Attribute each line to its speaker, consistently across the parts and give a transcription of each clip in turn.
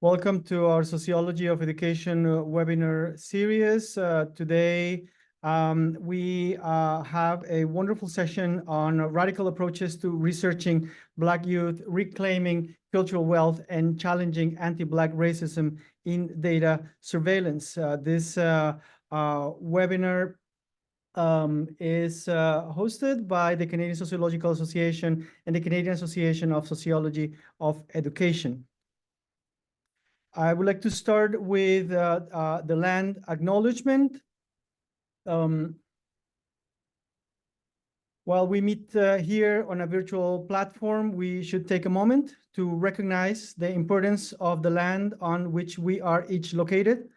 Speaker 1: Welcome to our Sociology of Education webinar series. Today, we have a wonderful session on radical approaches to researching Black youth, reclaiming cultural wealth, and challenging anti-Black racism in data surveillance. This webinar is hosted by the Canadian Sociological Association and the Canadian Association of Sociology of Education. I would like to start with the land acknowledgement. While we meet here on a virtual platform, we should take a moment to recognize the importance of the land on which we are each located.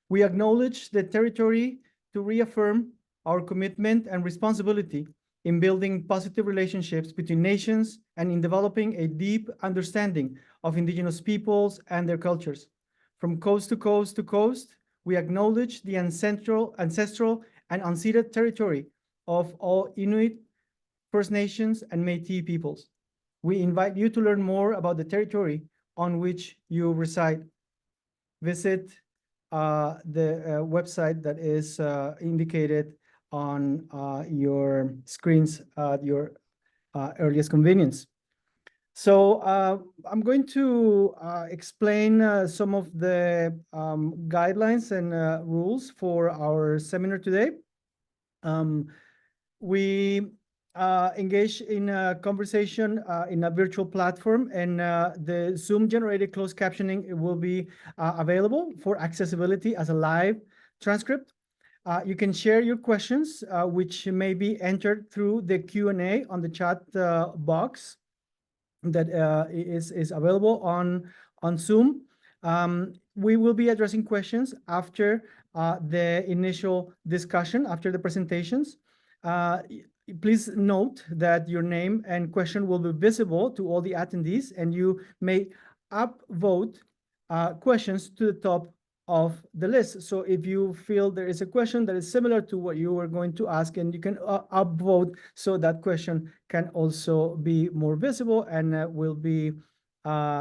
Speaker 1: We acknowledge the territory to reaffirm our commitment and responsibility in building positive relationships between nations and in developing a deep understanding of Indigenous peoples and their cultures. From coast to coast to coast, we acknowledge the ancestral and unceded territory of all Inuit, First Nations, and Métis peoples. We invite you to learn more about the territory on which you reside. Visit the website that is indicated on your screens at your earliest convenience. So I'm going to explain some of the guidelines and rules for our seminar today. We engage in a conversation in a virtual platform, and the Zoom-generated closed captioning will be available for accessibility as a live transcript. You can share your questions, which may be entered through the Q&A on the chat box that is available on Zoom. We will be addressing questions after the initial discussion, after the presentations. Please note that your name and question will be visible to all the attendees, and you may upvote questions to the top of the list. So if you feel there is a question that is similar to what you were going to ask, and you can upvote so that question can also be more visible and will be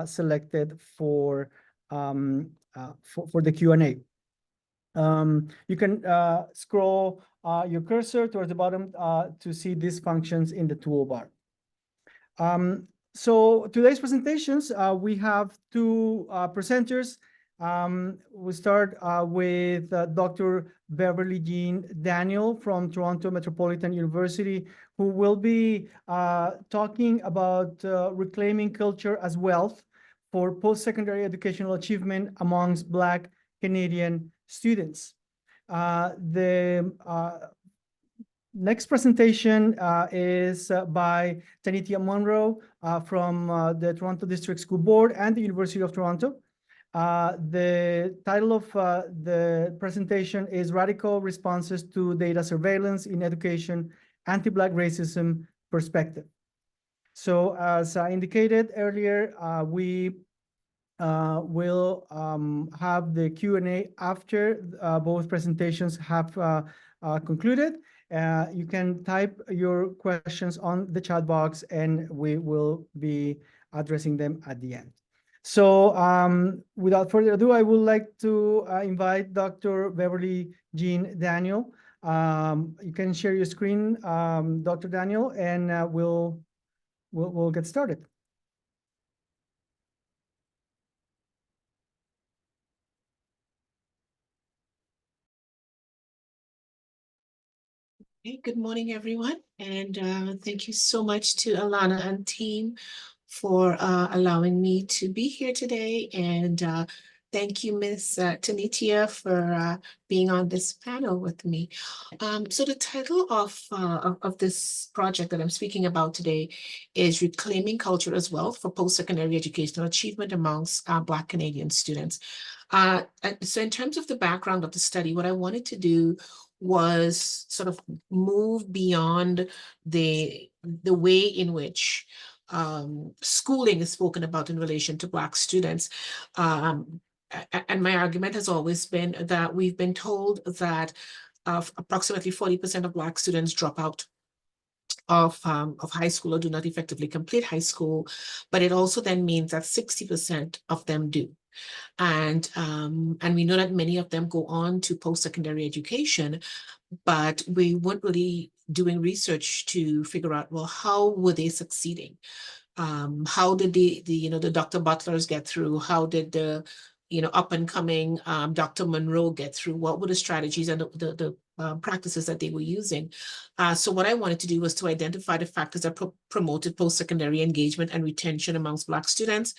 Speaker 1: selected for the Q&A. You can scroll your cursor towards the bottom to see these functions in the toolbar. So today's presentations, we have two presenters. We'll start with Dr. Beverly-Jean Daniel from Toronto Metropolitan University, who will be talking about reclaiming culture as wealth for post-secondary educational achievement amongst Black Canadian students. The next presentation is by Tanitia Monroe from the Toronto District School Board and the University of Toronto. The title of the presentation is Radical Responses to Data Surveillance in Education, Anti-Black Racism Perspective. So as I indicated earlier, we will have the Q&A after both presentations have concluded. You can type your questions on the chat box, and we will be addressing them at the end. So without further ado, I would like to invite Dr. Beverly-Jean Daniel. You can share your screen, Dr. Daniel, and we'll get started.
Speaker 2: Hey, good morning, everyone. And thank you so much to Alana and team for allowing me to be here today. And thank you, Ms. Tanitia, for being on this panel with me. So the title of this project that I'm speaking about today is Reclaiming Culture as Wealth for Post-Secondary Educational Achievement amongst Black Canadian students. So in terms of the background of the study, what I wanted to do was sort of move beyond the way in which schooling is spoken about in relation to Black students. And my argument has always been that we've been told that approximately 40% of Black students drop out of high school or do not effectively complete high school, but it also then means that 60% of them do. And we know that many of them go on to post-secondary education, but we weren't really doing research to figure out, well, how were they succeeding? How did the Dr. Butlers get through? How did the up and coming Dr. Monroe get through? What were the strategies and the practices that they were using? So what I wanted to do was to identify the factors that promoted post-secondary engagement and retention amongst Black students,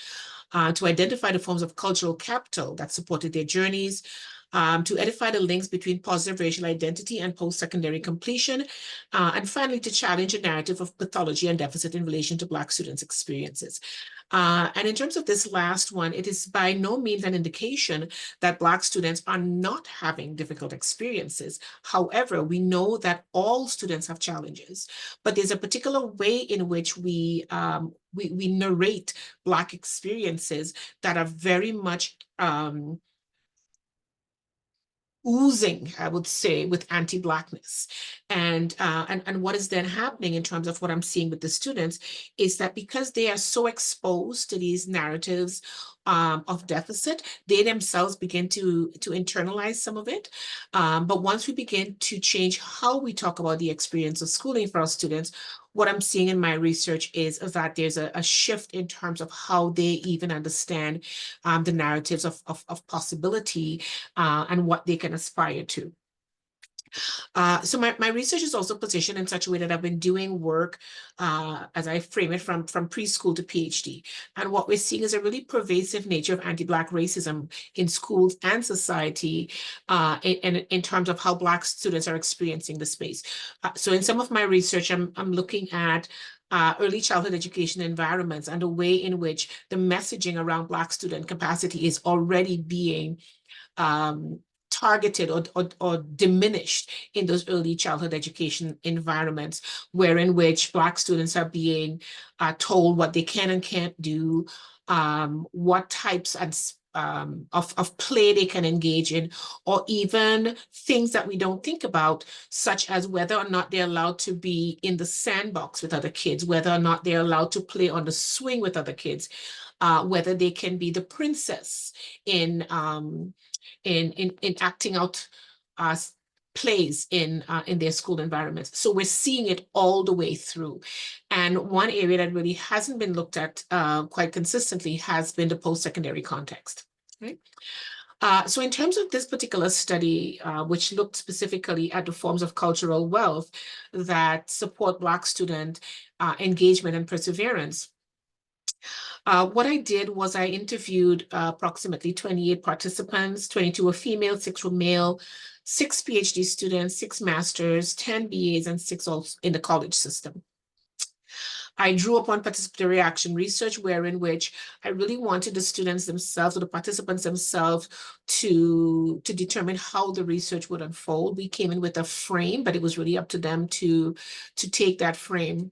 Speaker 2: to identify the forms of cultural capital that supported their journeys, to edify the links between positive racial identity and post-secondary completion, and finally, to challenge a narrative of pathology and deficit in relation to Black students' experiences. And in terms of this last one, it is by no means an indication that Black students are not having difficult experiences. However, we know that all students have challenges, but there's a particular way in which we narrate Black experiences that are very much oozing, I would say, with anti-Blackness. And what is then happening in terms of what I'm seeing with the students is that because they are so exposed to these narratives of deficit, they themselves begin to internalize some of it. But once we begin to change how we talk about the experience of schooling for our students, what I'm seeing in my research is that there's a shift in terms of how they even understand the narratives of possibility and what they can aspire to. So my research is also positioned in such a way that I've been doing work, as I frame it, from preschool to PhD. And what we're seeing is a really pervasive nature of anti-Black racism in schools and society in terms of how Black students are experiencing the space. So in some of my research, I'm looking at early childhood education environments and the way in which the messaging around Black student capacity is already being targeted or diminished in those early childhood education environments, wherein which Black students are being told what they can and can't do, what types of play they can engage in, or even things that we don't think about, such as whether or not they're allowed to be in the sandbox with other kids, whether or not they're allowed to play on the swing with other kids, whether they can be the princess in acting out plays in their school environments. So we're seeing it all the way through. And one area that really hasn't been looked at quite consistently has been the post-secondary context. Right? So in terms of this particular study, which looked specifically at the forms of cultural wealth that support Black student engagement and perseverance, what I did was I interviewed approximately 28 participants. 22 were female, 6 were male, 6 PhD students, 6 masters, 10 BAs, and 6 also in the college system. I drew upon participatory action research, wherein which I really wanted the students themselves or the participants themselves to determine how the research would unfold. We came in with a frame, but it was really up to them to take that frame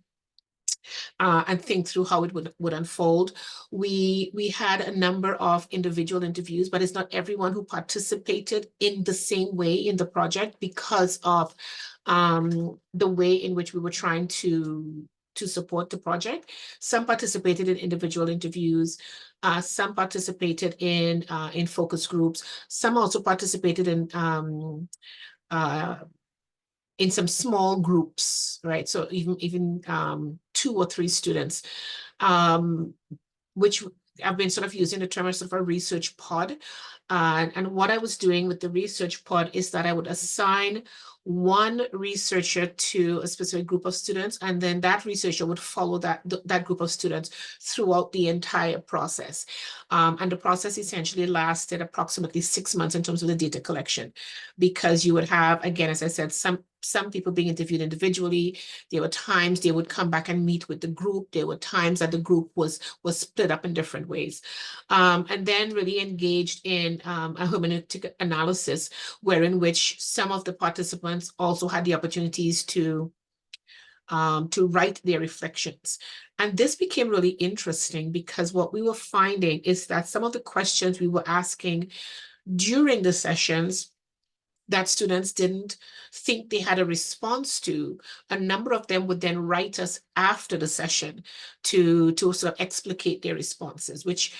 Speaker 2: and think through how it would unfold. We had a number of individual interviews, but it's not everyone who participated in the same way in the project because of the way in which we were trying to support the project. Some participated in individual interviews. Some participated in focus groups. Some also participated in some small groups, right? So even 2 or 3 students, which I've been sort of using the term of sort of a research pod. And what I was doing with the research pod is that I would assign one researcher to a specific group of students, and then that researcher would follow that group of students throughout the entire process. And the process essentially lasted approximately 6 months in terms of the data collection, because you would have, again, as I said, some people being interviewed individually. There were times they would come back and meet with the group. There were times that the group was split up in different ways. And then really engaged in a hermeneutic analysis, wherein which some of the participants also had the opportunities to write their reflections. And this became really interesting because what we were finding is that some of the questions we were asking during the sessions that students didn't think they had a response to, a number of them would then write us after the session to sort of explicate their responses, which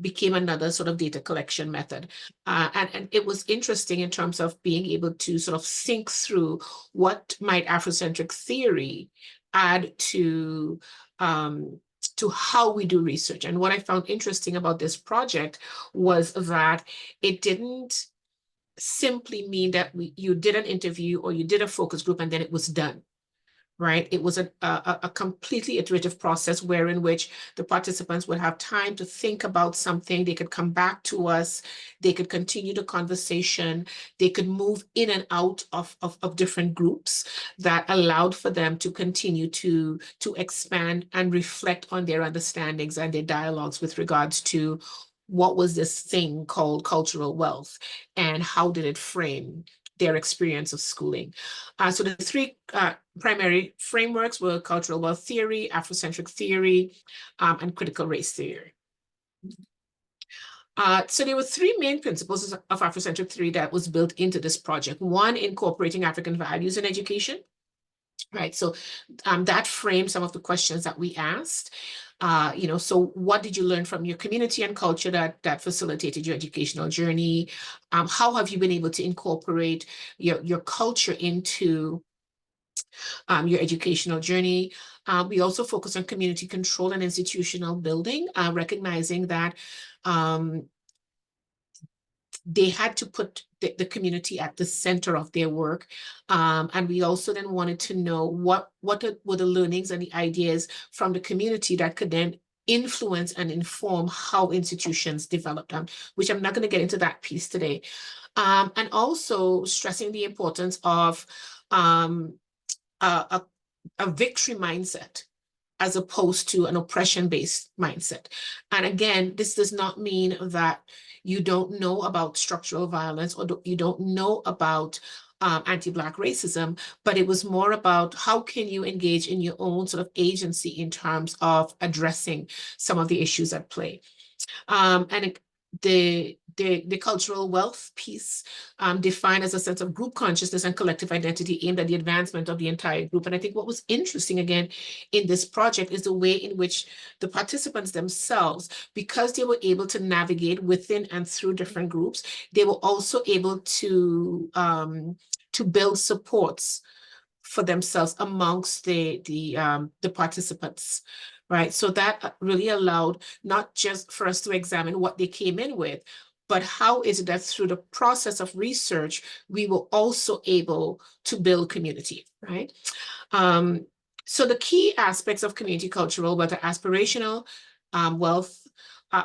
Speaker 2: became another sort of data collection method. And it was interesting in terms of being able to sort of think through what might Afrocentric theory add to how we do research. And what I found interesting about this project was that it didn't simply mean that you did an interview or you did a focus group and then it was done, right? It was a completely iterative process wherein which the participants would have time to think about something. They could come back to us. They could continue the conversation. They could move in and out of different groups that allowed for them to continue to expand and reflect on their understandings and their dialogues with regards to what was this thing called cultural wealth and how did it frame their experience of schooling. So the three primary frameworks were cultural wealth theory, Afrocentric theory, and critical race theory. So there were three main principles of Afrocentric theory that was built into this project. One, incorporating African values in education. Right, so that framed some of the questions that we asked. So what did you learn from your community and culture that facilitated your educational journey? How have you been able to incorporate your culture into your educational journey? We also focus on community control and institutional building, recognizing that they had to put the community at the center of their work. And we also then wanted to know what were the learnings and the ideas from the community that could then influence and inform how institutions develop them, which I'm not going to get into that piece today. And also stressing the importance of a victory mindset as opposed to an oppression-based mindset. And again, this does not mean that you don't know about structural violence or you don't know about anti-Black racism, but it was more about how can you engage in your own sort of agency in terms of addressing some of the issues at play. And the cultural wealth piece defined as a sense of group consciousness and collective identity aimed at the advancement of the entire group. And I think what was interesting again in this project is the way in which the participants themselves, because they were able to navigate within and through different groups, they were also able to build supports for themselves amongst the participants. Right, so that really allowed not just for us to examine what they came in with, but how is it that through the process of research, we were also able to build community, right? So the key aspects of community cultural wealth are aspirational wealth,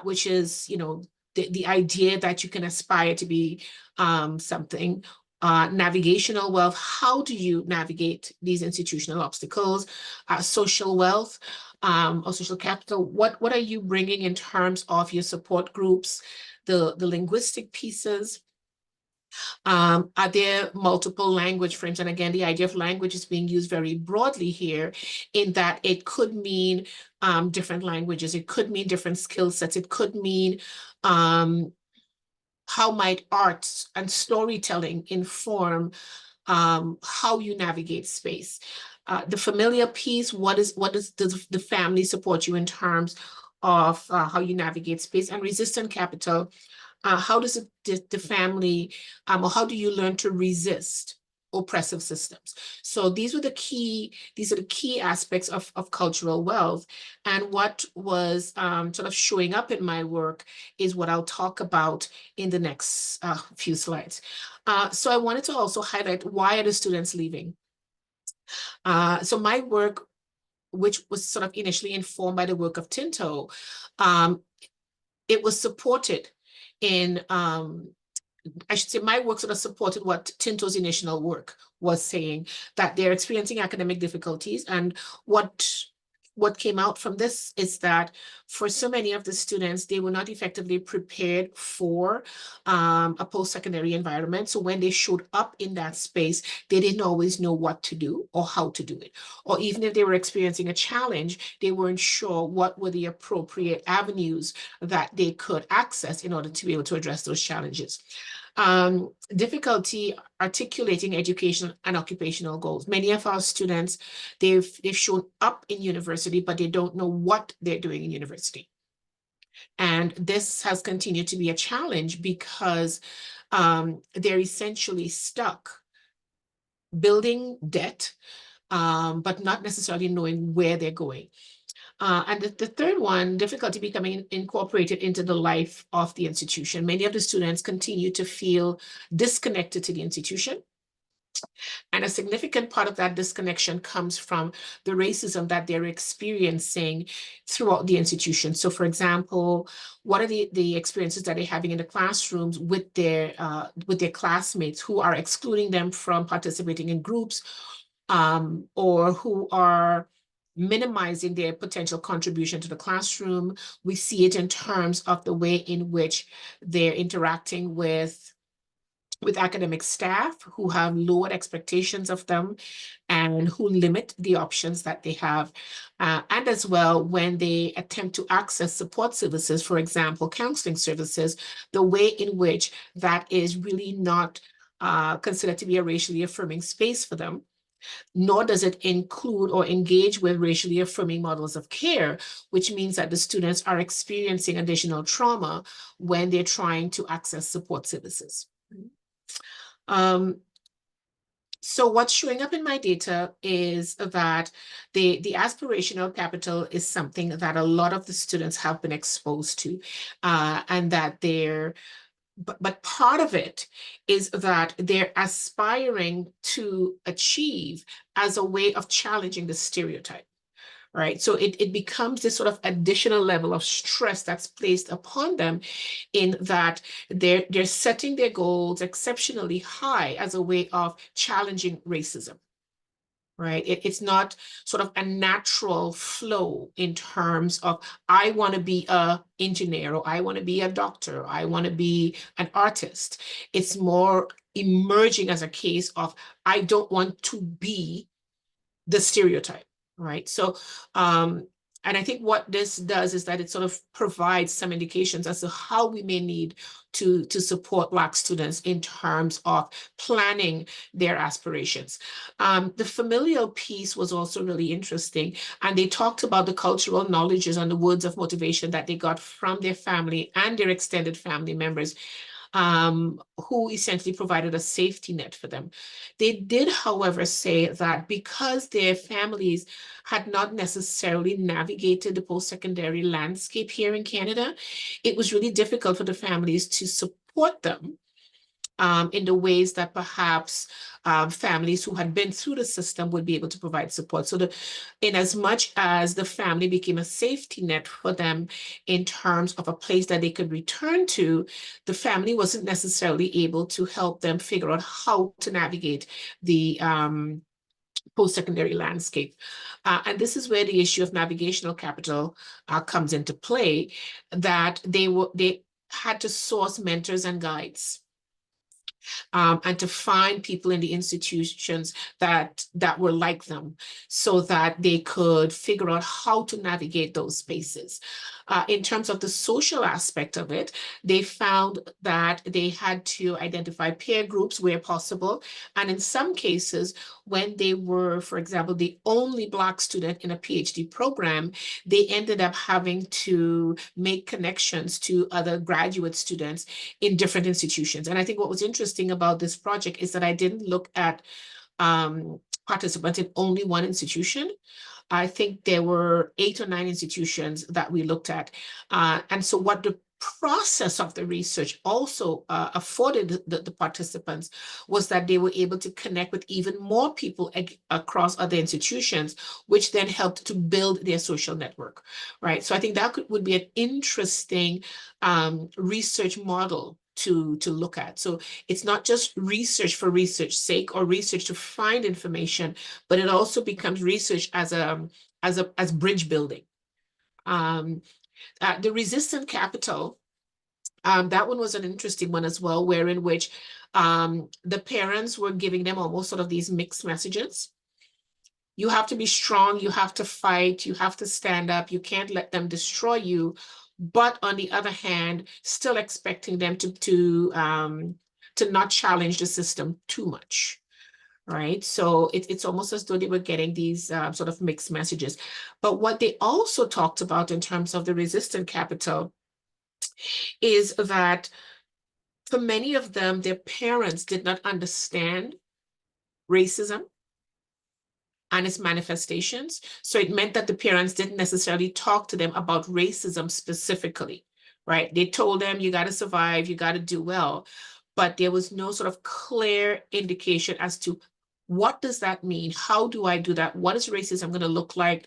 Speaker 2: which is, the idea that you can aspire to be something. Navigational wealth, how do you navigate these institutional obstacles? Social wealth, or social capital, what are you bringing in terms of your support groups, the linguistic pieces? Are there multiple language frames? And again, the idea of language is being used very broadly here in that it could mean different languages, it could mean different skill sets, it could mean how might arts and storytelling inform how you navigate space. The familiar piece, does the family support you in terms of how you navigate space? And resistant capital, how does the family, or how do you learn to resist oppressive systems? So these are the key aspects of cultural wealth. And what was sort of showing up in my work is what I'll talk about in the next few slides. So I wanted to also highlight, why are the students leaving? So my work, which was sort of initially informed by the work of Tinto, it was supported in, I should say my work sort of supported what Tinto's initial work was saying, that they're experiencing academic difficulties. And what came out from this is that for so many of the students, they were not effectively prepared for a post-secondary environment. So when they showed up in that space, they didn't always know what to do or how to do it. Or even if they were experiencing a challenge, they weren't sure what were the appropriate avenues that they could access in order to be able to address those challenges. difficulty articulating educational and occupational goals. Many of our students, they've shown up in university, but they don't know what they're doing in university. And this has continued to be a challenge because they're essentially stuck building debt, but not necessarily knowing where they're going. And the third one, difficulty becoming incorporated into the life of the institution. Many of the students continue to feel disconnected to the institution. And a significant part of that disconnection comes from the racism that they're experiencing throughout the institution. So, for example, what are the experiences that they're having in the classrooms with their classmates who are excluding them from participating in groups, or who are minimizing their potential contribution to the classroom. We see it in terms of the way in which they're interacting with academic staff who have lowered expectations of them and who limit the options that they have. And as well, when they attempt to access support services, for example, counseling services, the way in which that is really not considered to be a racially affirming space for them, nor does it include or engage with racially affirming models of care, which means that the students are experiencing additional trauma when they're trying to access support services. So what's showing up in my data is that the aspirational capital is something that a lot of the students have been exposed to, and that but part of it is that they're aspiring to achieve as a way of challenging the stereotype. Right. So it becomes this sort of additional level of stress that's placed upon them, in that they're setting their goals exceptionally high as a way of challenging racism. Right. It's not sort of a natural flow in terms of, I want to be an engineer, or I want to be a doctor, or I want to be an artist. It's more emerging as a case of, I don't want to be the stereotype. Right. So, and I think what this does is that it sort of provides some indications as to how we may need to support Black students in terms of planning their aspirations. The familial piece was also really interesting, and they talked about the cultural knowledges and the words of motivation that they got from their family and their extended family members, who essentially provided a safety net for them. They did, however, say that because their families had not necessarily navigated the post-secondary landscape here in Canada, it was really difficult for the families to support them in the ways that perhaps families who had been through the system would be able to provide support. So in as much as the family became a safety net for them in terms of a place that they could return to, the family wasn't necessarily able to help them figure out how to navigate the post-secondary landscape. And this is where the issue of navigational capital comes into play, that they had to source mentors and guides, and to find people in the institutions that were like them, so that they could figure out how to navigate those spaces. In terms of the social aspect of it, they found that they had to identify peer groups where possible. And in some cases, when they were, for example, the only Black student in a PhD program, they ended up having to make connections to other graduate students in different institutions. And I think what was interesting about this project is that I didn't look at participants in only one institution. I think there were 8 or 9 institutions that we looked at. And so what the process of the research also afforded the participants was that they were able to connect with even more people across other institutions, which then helped to build their social network, right? So I think that would be an interesting research model to look at. So it's not just research for research sake or research to find information, but it also becomes research as bridge building. The resistant capital, that one was an interesting one as well, where in which the parents were giving them almost sort of these mixed messages. You have to be strong, you have to fight, you have to stand up, you can't let them destroy you. But on the other hand, still expecting them to to not challenge the system too much. Right. So it's almost as though they were getting these sort of mixed messages. But what they also talked about in terms of the resistant capital is that for many of them, their parents did not understand racism and its manifestations. So it meant that the parents didn't necessarily talk to them about racism specifically, right? They told them, you got to survive, you got to do well. But there was no sort of clear indication as to what does that mean? How do I do that? What is racism going to look like?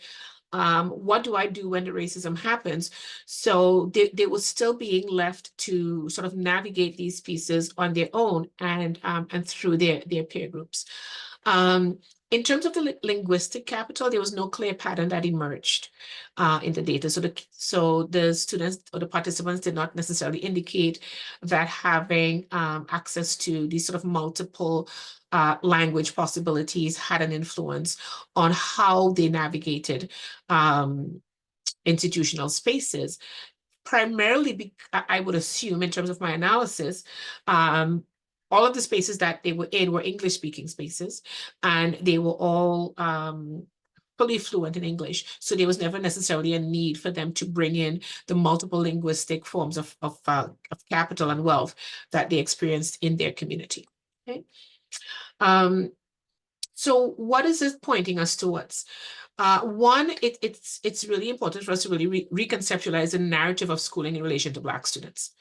Speaker 2: What do I do when the racism happens? So they were still being left to sort of navigate these pieces on their own and through their peer groups. In terms of the linguistic capital, there was no clear pattern that emerged in the data. So the students or the participants did not necessarily indicate that having access to these sort of multiple language possibilities had an influence on how they navigated institutional spaces. Primarily, I would assume, in terms of my analysis, all of the spaces that they were in were English-speaking spaces, and they were all fully fluent in English. So there was never necessarily a need for them to bring in the multiple linguistic forms of capital and wealth that they experienced in their community. Okay. So what is this pointing us towards? One, it's really important for us to really reconceptualize the narrative of schooling in relation to Black students.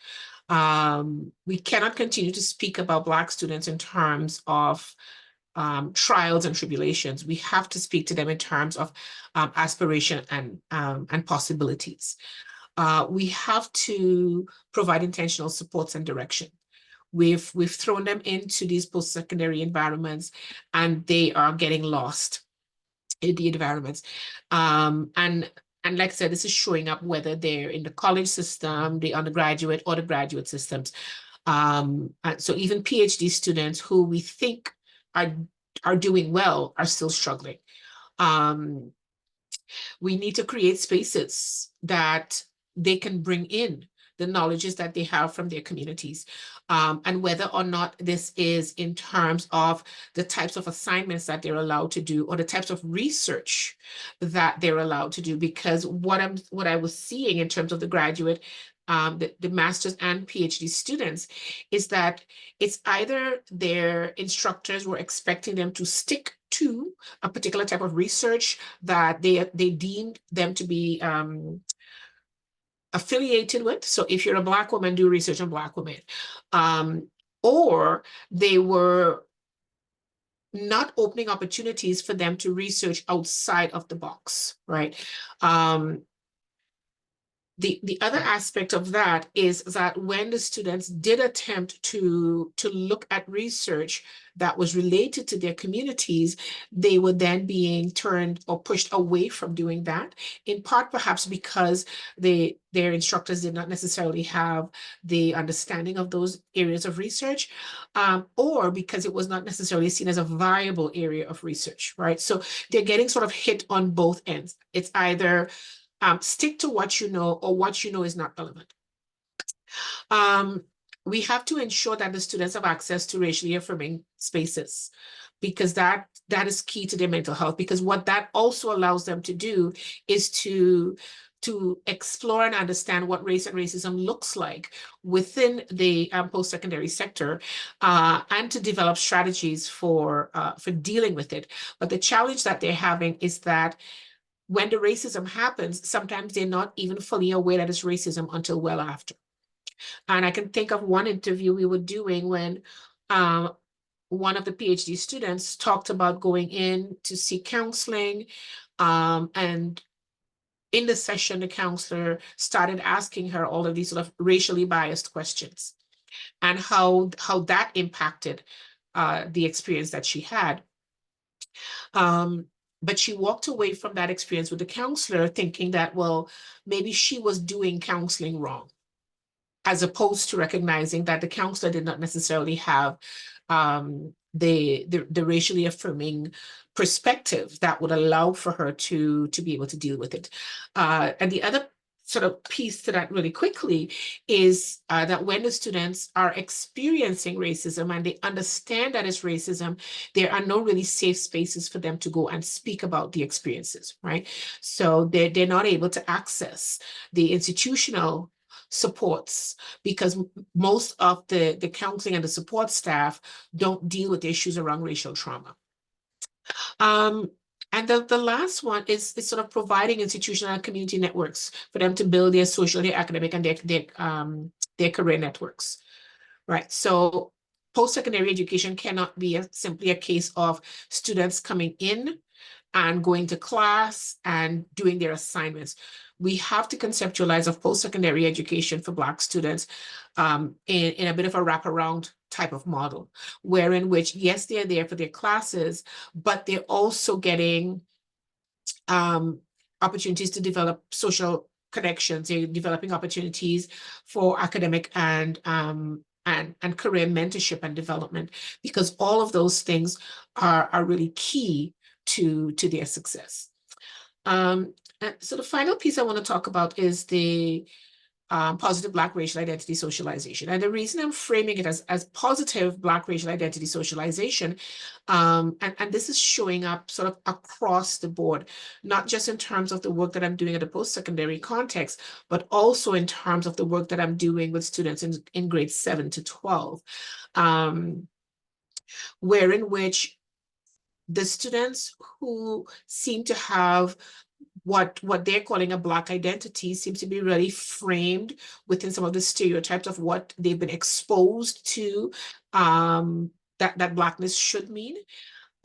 Speaker 2: We cannot continue to speak about Black students in terms of trials and tribulations. We have to speak to them in terms of aspiration and possibilities. We have to provide intentional supports and direction. We've thrown them into these post-secondary environments, and they are getting lost in the environments. And like I said, this is showing up whether they're in the college system, the undergraduate or the graduate systems. And so even PhD students who we think are doing well are still struggling. We need to create spaces that they can bring in the knowledges that they have from their communities. And whether or not this is in terms of the types of assignments that they're allowed to do or the types of research that they're allowed to do. Because what I was seeing in terms of the graduate, the master's and PhD students is that it's either their instructors were expecting them to stick to a particular type of research that they deemed them to be affiliated with. So if you're a Black woman, do research on Black women. Or they were not opening opportunities for them to research outside of the box, right? The other aspect of that is that when the students did attempt to look at research that was related to their communities, they were then being turned or pushed away from doing that, in part perhaps because their instructors did not necessarily have the understanding of those areas of research, or because it was not necessarily seen as a viable area of research, right? So they're getting sort of hit on both ends. It's either stick to what you know, or what you know is not relevant. We have to ensure that the students have access to racially affirming spaces, because that is key to their mental health. Because what that also allows them to do is to explore and understand what race and racism looks like within the post-secondary sector, and to develop strategies for dealing with it. But the challenge that they're having is that when the racism happens, sometimes they're not even fully aware that it's racism until well after. And I can think of one interview we were doing when one of the PhD students talked about going in to seek counseling. And in the session, the counselor started asking her all of these sort of racially biased questions and how that impacted the experience that she had. But she walked away from that experience with the counselor thinking that, well, maybe she was doing counseling wrong, as opposed to recognizing that the counselor did not necessarily have the racially affirming perspective that would allow for her to be able to deal with it. And the other sort of piece to that really quickly is that when the students are experiencing racism and they understand that it's racism, there are no really safe spaces for them to go and speak about the experiences, right? So they're not able to access the institutional supports because most of the counseling and the support staff don't deal with issues around racial trauma. And the last one is sort of providing institutional and community networks for them to build their social, their academic, and their career networks, right? So post-secondary education cannot be simply a case of students coming in and going to class and doing their assignments. We have to conceptualize of post-secondary education for Black students in a bit of a wraparound type of model, wherein which, yes, they're there for their classes, but they're also getting opportunities to develop social connections. They're developing opportunities for academic and career mentorship and development, because all of those things are really key to their success. And so the final piece I want to talk about is the positive Black racial identity socialization. And the reason I'm framing it as positive Black racial identity socialization, and this is showing up sort of across the board, not just in terms of the work that I'm doing at a post-secondary context, but also in terms of the work that I'm doing with students in grades 7 to 12, wherein which the students who seem to have what they're calling a Black identity seems to be really framed within some of the stereotypes of what they've been exposed to, that Blackness should mean.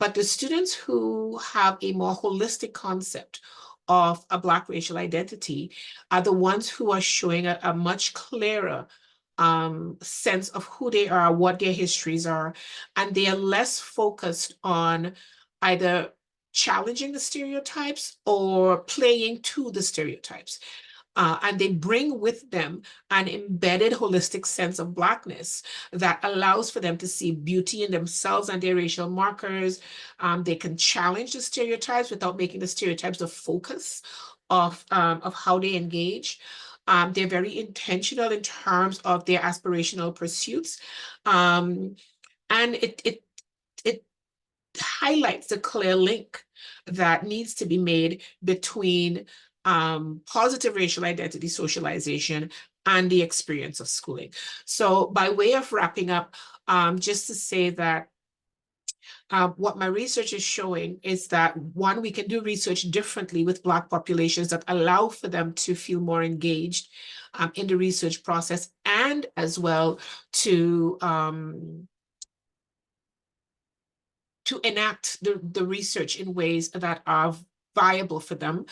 Speaker 2: But the students who have a more holistic concept of a Black racial identity are the ones who are showing a much clearer sense of who they are, what their histories are, and they are less focused on either challenging the stereotypes or playing to the stereotypes. And they bring with them an embedded holistic sense of Blackness that allows for them to see beauty in themselves and their racial markers. They can challenge the stereotypes without making the stereotypes the focus of how they engage. They're very intentional in terms of their aspirational pursuits. And it highlights the clear link that needs to be made between positive racial identity socialization and the experience of schooling. So by way of wrapping up, just to say that what my research is showing is that, one, we can do research differently with Black populations that allow for them to feel more engaged in the research process, and as well to enact the research in ways that are viable for them.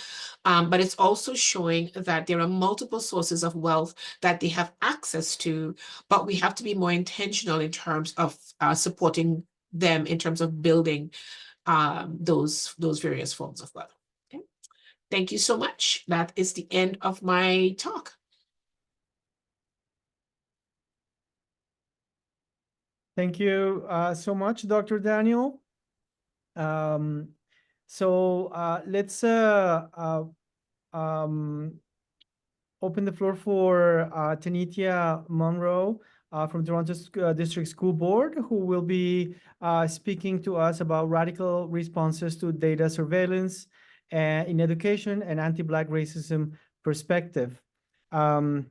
Speaker 2: But it's also showing that there are multiple sources of wealth that they have access to, but we have to be more intentional in terms of supporting them in terms of building those various forms of wealth. Okay. Thank you so much. That is the end of my talk.
Speaker 1: Thank you so much, Dr. Daniel. Let's open the floor for Tanitia Monroe from Toronto District School Board, who will be speaking to us about radical responses to data surveillance in education and anti-Black racism perspective. You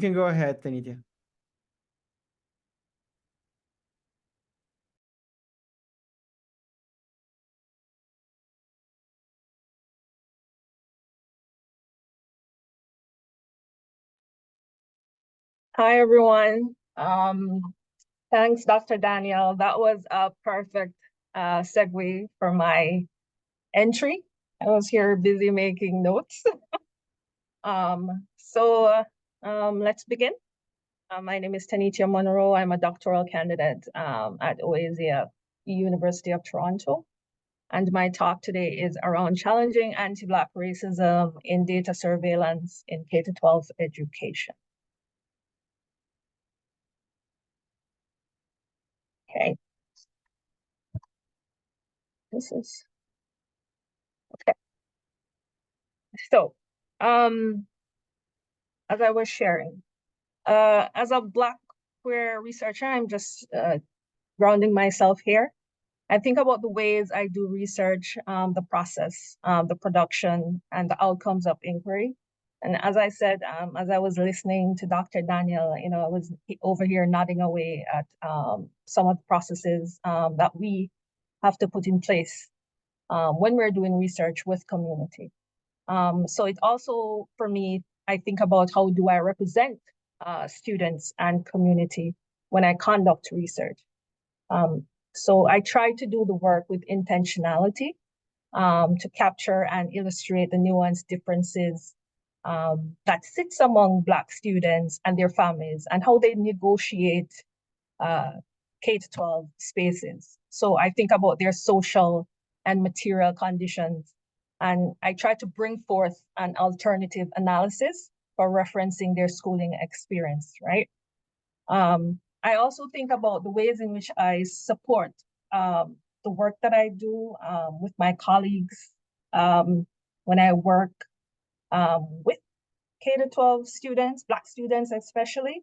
Speaker 1: can go ahead, Tanitia.
Speaker 3: Hi, everyone. Thanks, Dr. Daniel. That was a perfect segue for my entry. I was here busy making notes. Let's begin. My name is Tanitia Monroe. I'm a doctoral candidate at OASIA University of Toronto. And my talk today is around challenging anti-Black racism in data surveillance in K-12 education. Okay. So, as I was sharing, as a Black queer researcher, I'm just grounding myself here. I think about the ways I do research, the process, the production, and the outcomes of inquiry. And as I said, as I was listening to Dr. Daniel, I was over here nodding away at some of the processes that we have to put in place when we're doing research with community. So it also, for me, I think about how do I represent students and community when I conduct research. So I try to do the work with intentionality to capture and illustrate the nuanced differences that sits among Black students and their families and how they negotiate K-12 spaces. So I think about their social and material conditions, and I try to bring forth an alternative analysis for referencing their schooling experience, right? I also think about the ways in which I support the work that I do with my colleagues when I work with K-12 students, Black students especially.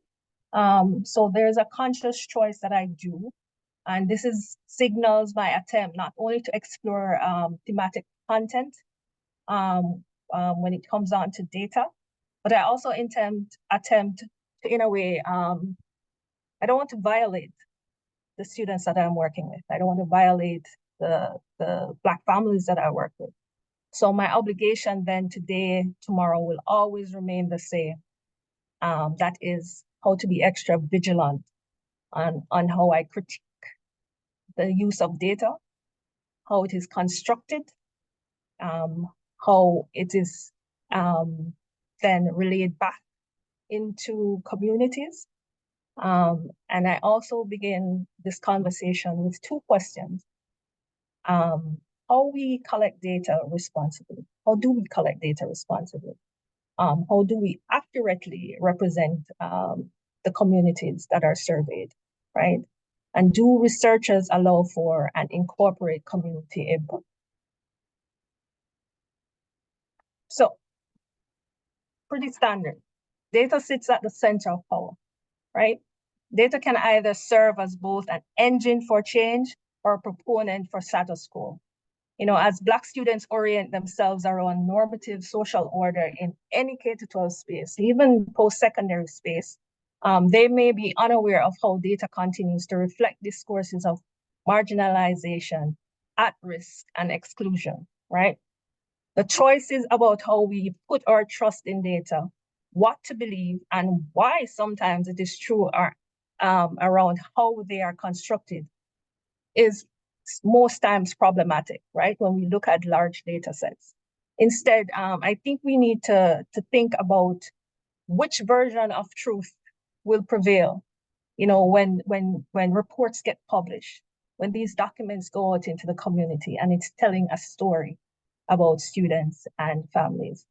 Speaker 3: So there's a conscious choice that I do, and this signals my attempt not only to explore thematic content when it comes down to data, but I also attempt to, in a way, I don't want to violate the students that I'm working with. I don't want to violate the Black families that I work with. So my obligation then today, tomorrow will always remain the same. That is how to be extra vigilant on how I critique the use of data, how it is constructed, how it is then relayed back into communities. And I also begin this conversation with two questions. How we collect data responsibly? How do we collect data responsibly? How do we accurately represent the communities that are surveyed, right? And do researchers allow for and incorporate community input? So, pretty standard. Data sits at the center of power, right? Data can either serve as both an engine for change or a proponent for status quo. As Black students orient themselves around normative social order in any K-12 space, even post-secondary space, they may be unaware of how data continues to reflect discourses of marginalization, at risk, and exclusion, right? The choices about how we put our trust in data, what to believe, and why sometimes it is true are around how they are constructed is most times problematic, right? When we look at large data sets. Instead, I think we need to think about which version of truth will prevail, when reports get published, when these documents go out into the community and it's telling a story about students and families.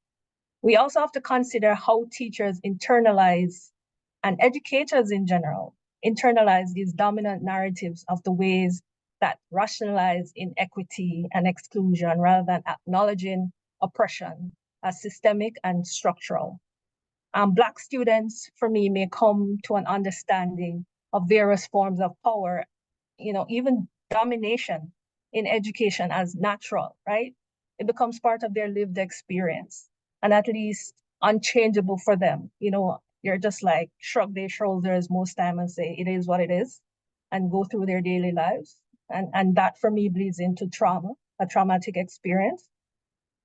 Speaker 3: We also have to consider how teachers internalize, and educators in general, internalize these dominant narratives of the ways that rationalize inequity and exclusion rather than acknowledging oppression as systemic and structural. Black students, for me, may come to an understanding of various forms of power, even domination in education as natural, right? It becomes part of their lived experience and at least unchangeable for them. You're just like shrug their shoulders most time and say, it is what it is, and go through their daily lives. And that for me bleeds into trauma, a traumatic experience.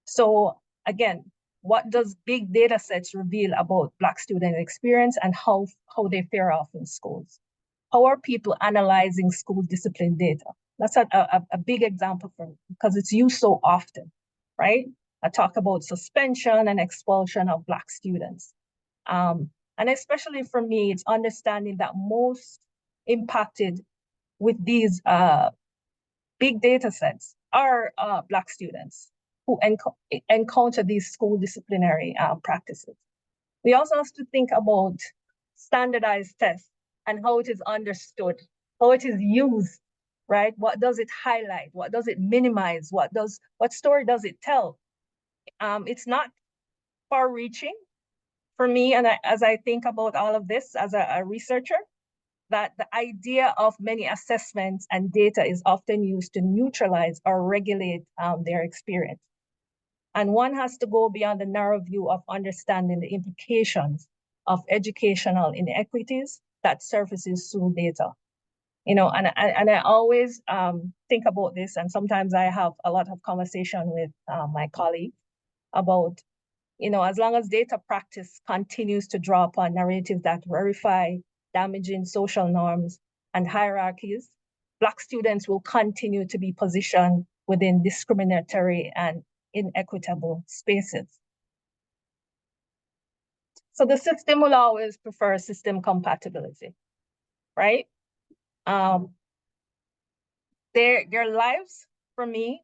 Speaker 3: So again, what does big data sets reveal about Black student experience and how they fare off in schools? How are people analyzing school discipline data? That's a big example for me because it's used so often, right? I talk about suspension and expulsion of Black students. And especially for me, it's understanding that most impacted with these big data sets are Black students who encounter these school disciplinary practices. We also have to think about standardized tests and how it is understood, how it is used, right? What does it highlight? What does it minimize? What story does it tell? It's not far-reaching for me, and as I think about all of this as a researcher, that the idea of many assessments and data is often used to neutralize or regulate their experience. And one has to go beyond the narrow view of understanding the implications of educational inequities that surfaces through data. And I always think about this, and sometimes I have a lot of conversation with my colleagues about, as long as data practice continues to draw upon narratives that verify damaging social norms and hierarchies, Black students will continue to be positioned within discriminatory and inequitable spaces. So the system will always prefer system compatibility, right? Their lives, for me,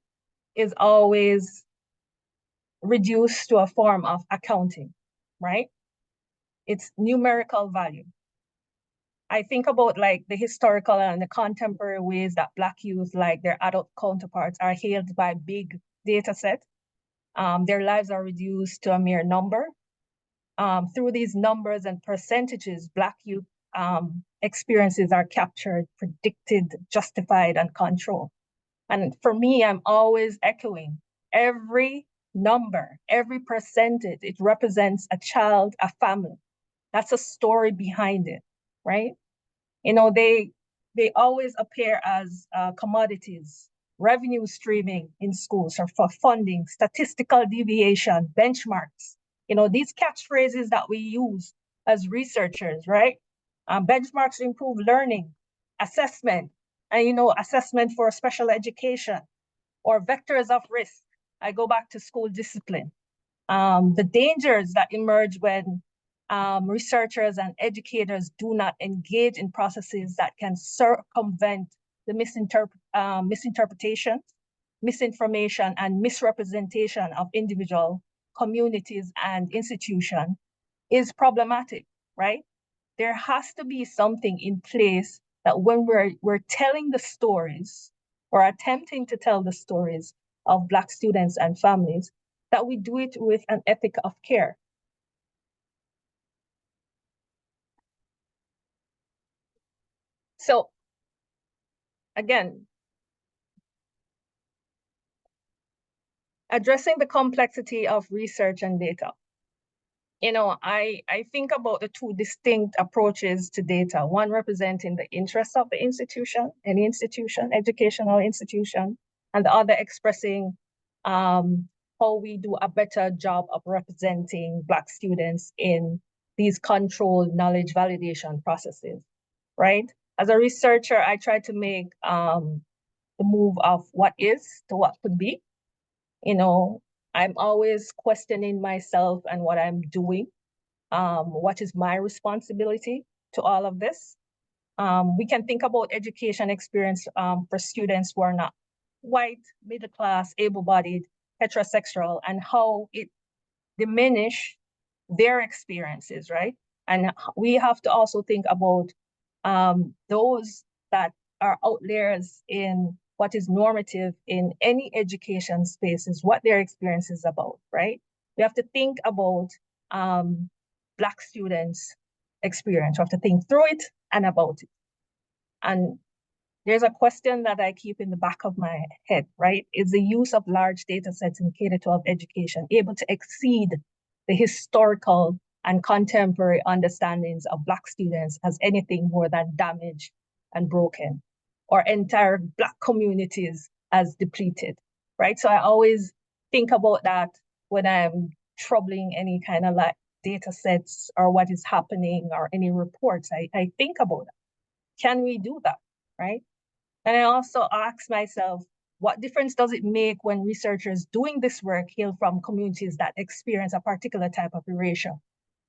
Speaker 3: is always reduced to a form of accounting, right? It's numerical value. I think about like the historical and the contemporary ways that Black youth, like their adult counterparts, are hailed by big data sets. Their lives are reduced to a mere number. Through these numbers and percentages, Black youth experiences are captured, predicted, justified, and controlled. And for me, I'm always echoing every number, every percentage, it represents a child, a family. That's a story behind it, right? They always appear as commodities, revenue streaming in schools or for funding, statistical deviation, benchmarks. These catchphrases that we use as researchers, right? Benchmarks improve learning, assessment, and assessment for special education, or vectors of risk. I go back to school discipline. The dangers that emerge when researchers and educators do not engage in processes that can circumvent the misinterpretation, misinformation, and misrepresentation of individual communities and institutions is problematic, right? There has to be something in place that when we're telling the stories or attempting to tell the stories of Black students and families, that we do it with an ethic of care. So again, addressing the complexity of research and data. I think about the two distinct approaches to data, one representing the interests of the institution, any institution, educational institution, and the other expressing how we do a better job of representing Black students in these controlled knowledge validation processes, right? As a researcher, I try to make the move of what is to what could be. I'm always questioning myself and what I'm doing. What is my responsibility to all of this? We can think about education experience for students who are not white, middle class, able-bodied, heterosexual, and how it diminish their experiences, right? And we have to also think about those that are outliers in what is normative in any education spaces, what their experience is about, right? We have to think about Black students' experience. We have to think through it and about it. And there's a question that I keep in the back of my head, right? Is the use of large data sets in K-12 education able to exceed the historical and contemporary understandings of Black students as anything more than damaged and broken, or entire Black communities as depleted, right? So I always think about that when I'm troubling any kind of like data sets or what is happening or any reports. I think about that. Can we do that, right? And I also ask myself, what difference does it make when researchers doing this work hail from communities that experience a particular type of erasure,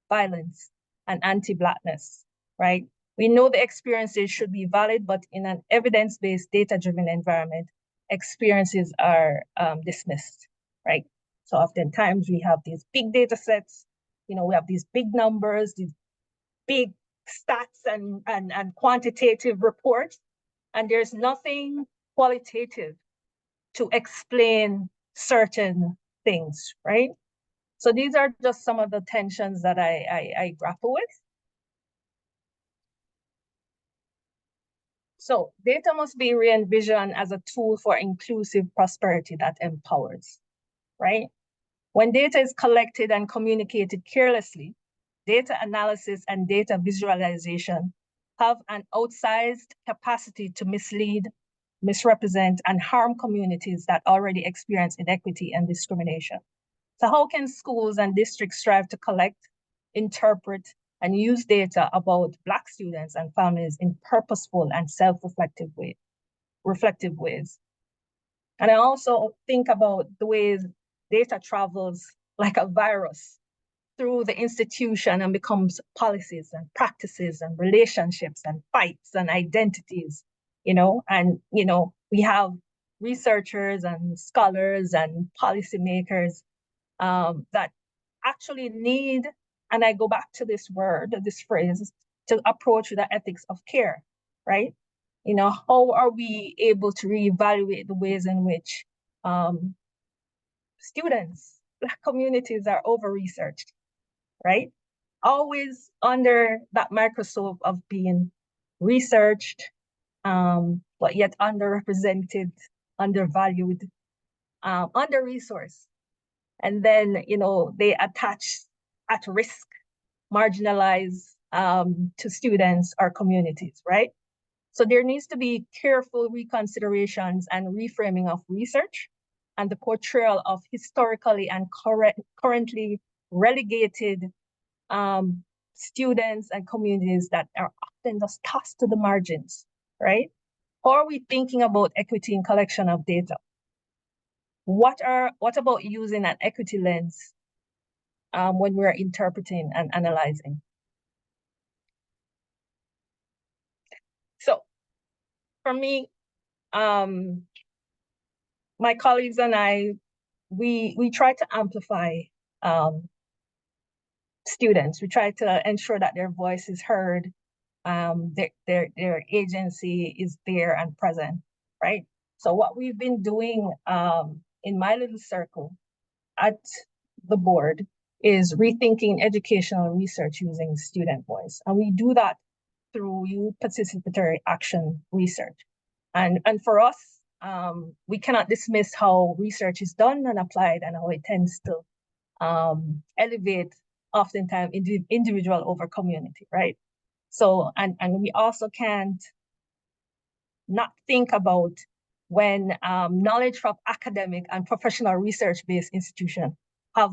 Speaker 3: violence, and anti-Blackness, right? We know the experiences should be valid, but in an evidence-based, data-driven environment, experiences are dismissed, right? So oftentimes we have these big data sets, we have these big numbers, these big stats and quantitative reports, and there's nothing qualitative to explain certain things, right? So these are just some of the tensions that I grapple with. So data must be re-envisioned as a tool for inclusive prosperity that empowers, right? When data is collected and communicated carelessly, data analysis and data visualization have an outsized capacity to mislead, misrepresent, and harm communities that already experience inequity and discrimination. So how can schools and districts strive to collect, interpret, and use data about Black students and families in purposeful and self-reflective ways? And I also think about the ways data travels like a virus through the institution and becomes policies and practices and relationships and fights and identities, and, we have researchers and scholars and policymakers that actually need, and I go back to this phrase, to approach the ethics of care, right? How are we able to reevaluate the ways in which students, Black communities are over-researched, right? Always under that microscope of being researched, but yet underrepresented, undervalued, under-resourced. And then, they attach at risk, marginalize to students or communities, right? So there needs to be careful reconsiderations and reframing of research and the portrayal of historically and currently relegated students and communities that are often just tossed to the margins, right? How are we thinking about equity in collection of data? What about using an equity lens when we're interpreting and analyzing? So for me, my colleagues and I, we try to amplify students. We try to ensure that their voice is heard, their agency is there and present, right? So what we've been doing in my little circle at the board is rethinking educational research using student voice. And we do that through youth participatory action research. And for us, we cannot dismiss how research is done and applied and how it tends to elevate oftentimes individual over community, right? So, and we also can't not think about when knowledge from academic and professional research-based institutions have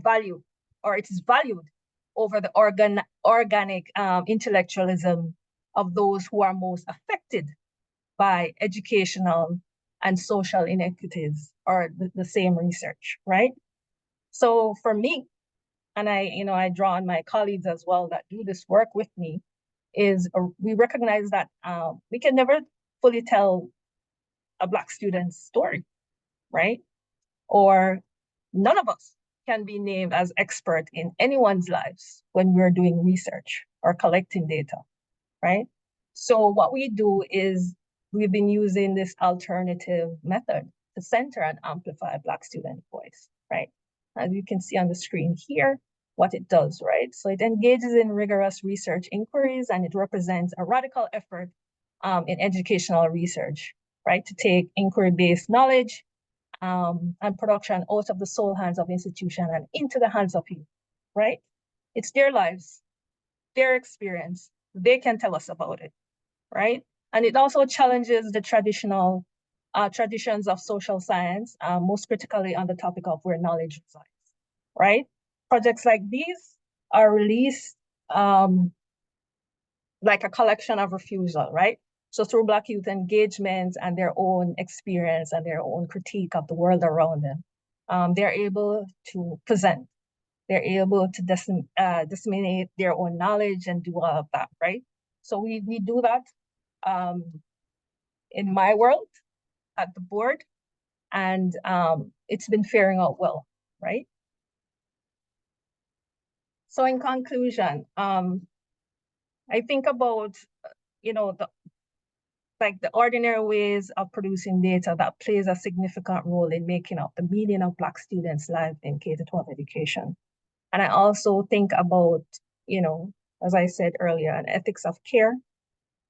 Speaker 3: value, or it is valued over the organic intellectualism of those who are most affected by educational and social inequities or the same research, right? So for me, and I draw on my colleagues as well that do this work with me, is we recognize that we can never fully tell a Black student's story, right? Or none of us can be named as expert in anyone's lives when we're doing research or collecting data, right? So what we do is we've been using this alternative method to center and amplify Black student voice, right? As you can see on the screen here, what it does, right? So it engages in rigorous research inquiries, and it represents a radical effort in educational research, right? To take inquiry-based knowledge and production out of the sole hands of institution and into the hands of youth, right? It's their lives, their experience. They can tell us about it, right? And it also challenges the traditional traditions of social science, most critically on the topic of where knowledge resides, right? Projects like these are released like a collection of refusal, right? So through Black youth engagement and their own experience and their own critique of the world around them, they're able to present, they're able to disseminate their own knowledge and do all of that, right? So we do that in my world at the board, and it's been faring out well, right? So in conclusion, I think about, like the ordinary ways of producing data that plays a significant role in making up the meaning of Black students' life in K-12 education. And I also think about, you know, as I said earlier, an ethics of care,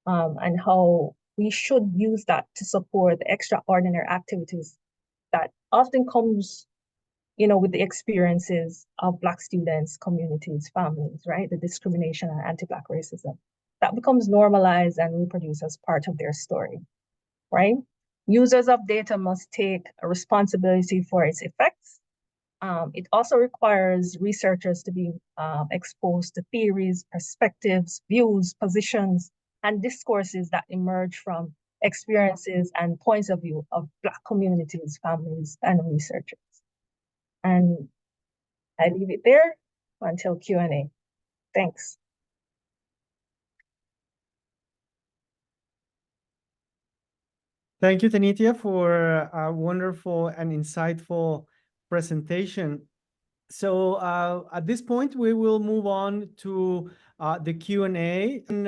Speaker 3: and how we should use that to support the extraordinary activities that often comes, you know, with the experiences of Black students, communities, families, right? The discrimination and anti-Black racism that becomes normalized and reproduced as part of their story, right? Users of data must take a responsibility for its effects. It also requires researchers to be exposed to theories, perspectives, views, positions, and discourses that emerge from experiences and points of view of Black communities, families, and researchers. And I leave it there until Q&A. Thanks.
Speaker 1: Thank you, Tanitia, for a wonderful and insightful presentation. So at this point, we will move on to the Q&A. And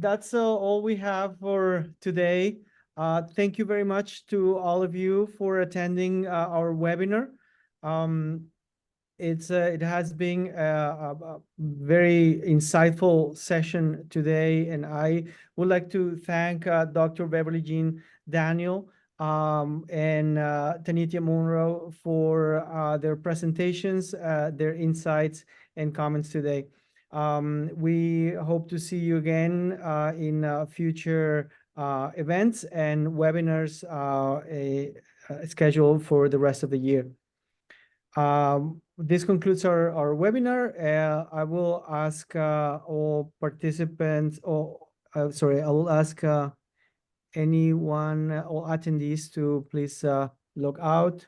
Speaker 1: that's all we have for today. Thank you very much to all of you for attending our webinar. It has been a very insightful session today, and I would like to thank Dr. Beverly-Jean Daniel and Tanitia Monroe for their presentations, their insights and comments today. We hope to see you again in future events and webinars scheduled for the rest of the year. This concludes our webinar. I will ask all participants, or sorry, I will ask anyone, all attendees to please log out